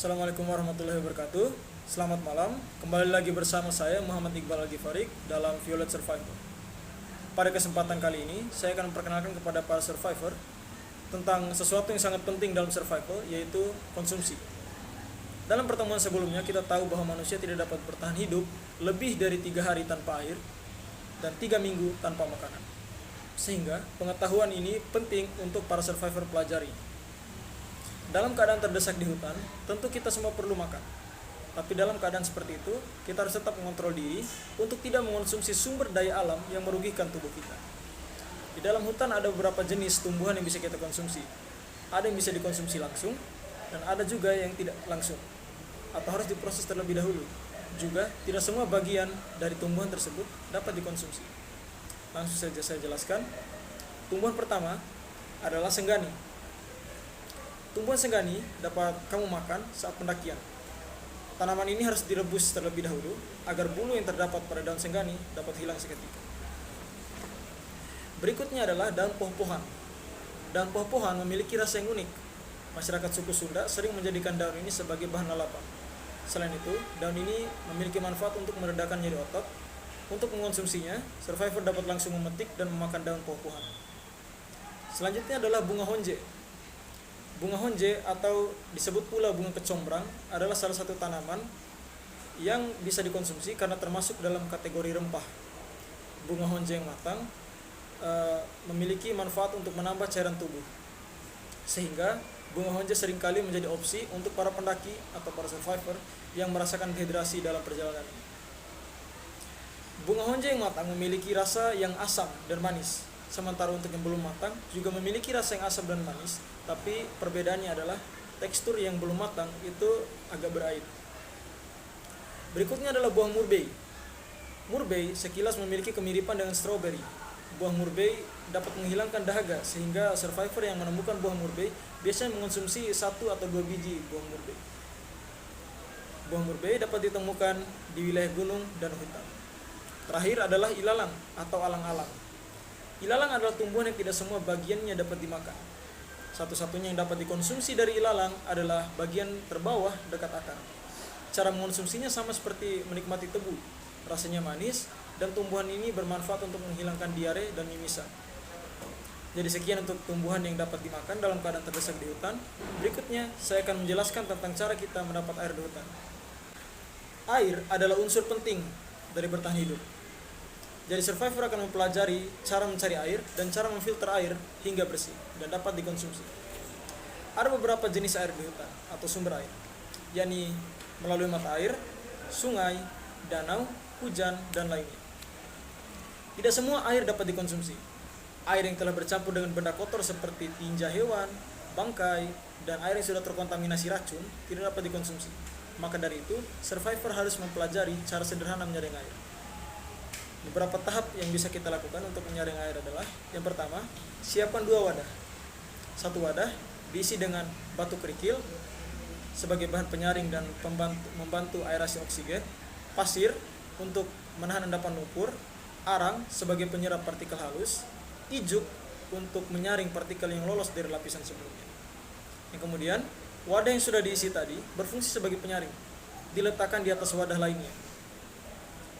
Assalamualaikum warahmatullahi wabarakatuh. Selamat malam. Kembali lagi bersama saya Muhammad Iqbal Al-Ghifarik dalam Violet Survivor. Pada kesempatan kali ini, saya akan memperkenalkan kepada para survivor tentang sesuatu yang sangat penting dalam survival, yaitu konsumsi. Dalam pertemuan sebelumnya, kita tahu bahwa manusia tidak dapat bertahan hidup lebih dari 3 hari tanpa air dan 3 minggu tanpa makanan. Sehingga pengetahuan ini penting untuk para survivor pelajari. Dalam keadaan terdesak di hutan, tentu kita semua perlu makan. Tapi dalam keadaan seperti itu, kita harus tetap mengontrol diri untuk tidak mengonsumsi sumber daya alam yang merugikan tubuh kita. Di dalam hutan ada beberapa jenis tumbuhan yang bisa kita konsumsi. Ada yang bisa dikonsumsi langsung, dan ada juga yang tidak langsung, atau harus diproses terlebih dahulu. Juga, tidak semua bagian dari tumbuhan tersebut dapat dikonsumsi. Langsung saja saya jelaskan. Tumbuhan pertama adalah senggani. Tumbuhan senggani dapat kamu makan saat pendakian. Tanaman ini harus direbus terlebih dahulu agar bulu yang terdapat pada daun senggani dapat hilang seketika. Berikutnya adalah daun pohon-pohon. Daun pohon-pohon memiliki rasa yang unik. Masyarakat suku Sunda sering menjadikan daun ini sebagai bahan lalapan. Selain itu, daun ini memiliki manfaat untuk meredakan nyeri otot. Untuk mengonsumsinya, survivor dapat langsung memetik dan memakan daun pohon-pohon. Selanjutnya adalah bunga honje. Bunga honje atau disebut pula bunga kecombrang adalah salah satu tanaman yang bisa dikonsumsi karena termasuk dalam kategori rempah. Bunga honje yang matang memiliki manfaat untuk menambah cairan tubuh. Sehingga bunga honje seringkali menjadi opsi untuk para pendaki atau para survivor yang merasakan dehidrasi dalam perjalanan. Bunga honje yang matang memiliki rasa yang asam dan manis. Sementara untuk yang belum matang juga memiliki rasa yang asam dan manis, tapi perbedaannya adalah tekstur yang belum matang itu agak berair. Berikutnya adalah buah murbei. Murbei sekilas memiliki kemiripan dengan stroberi. Buah murbei dapat menghilangkan dahaga, sehingga survivor yang menemukan buah murbei biasanya mengonsumsi 1 atau 2 biji buah murbei. Buah murbei dapat ditemukan di wilayah gunung dan hutan. Terakhir adalah ilalang atau alang-alang. Ilalang adalah tumbuhan yang tidak semua bagiannya dapat dimakan. Satu-satunya yang dapat dikonsumsi dari ilalang adalah bagian terbawah dekat akar. Cara mengonsumsinya sama seperti menikmati tebu. Rasanya manis dan tumbuhan ini bermanfaat untuk menghilangkan diare dan mimisan. Jadi sekian untuk tumbuhan yang dapat dimakan dalam keadaan terdesak di hutan. Berikutnya saya akan menjelaskan tentang cara kita mendapat air di hutan. Air adalah unsur penting dari bertahan hidup. Jadi survivor akan mempelajari cara mencari air dan cara memfilter air hingga bersih dan dapat dikonsumsi. Ada beberapa jenis air di hutan atau sumber air, yakni melalui mata air, sungai, danau, hujan, dan lainnya. Tidak semua air dapat dikonsumsi. Air yang telah bercampur dengan benda kotor seperti tinja hewan, bangkai, dan air yang sudah terkontaminasi racun tidak dapat dikonsumsi. Maka dari itu, survivor harus mempelajari cara sederhana menyaring air. Beberapa tahap yang bisa kita lakukan untuk menyaring air adalah: yang pertama, siapkan 2 wadah. 1 wadah diisi dengan batu kerikil sebagai bahan penyaring dan membantu aerasi oksigen, pasir untuk menahan endapan lumpur, arang sebagai penyerap partikel halus, ijuk untuk menyaring partikel yang lolos dari lapisan sebelumnya. Yang kemudian, wadah yang sudah diisi tadi berfungsi sebagai penyaring, diletakkan di atas wadah lainnya.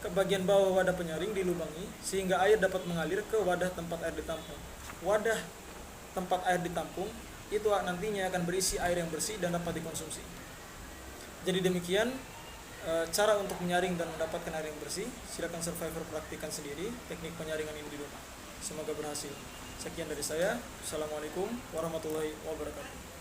Ke bagian bawah wadah penyaring dilubangi sehingga air dapat mengalir ke wadah tempat air ditampung. Wadah tempat air ditampung itu nantinya akan berisi air yang bersih dan dapat dikonsumsi. Jadi demikian cara untuk menyaring dan mendapatkan air yang bersih. Silakan survivor praktikkan sendiri teknik penyaringan ini di rumah. Semoga berhasil. Sekian dari saya. Assalamualaikum warahmatullahi wabarakatuh.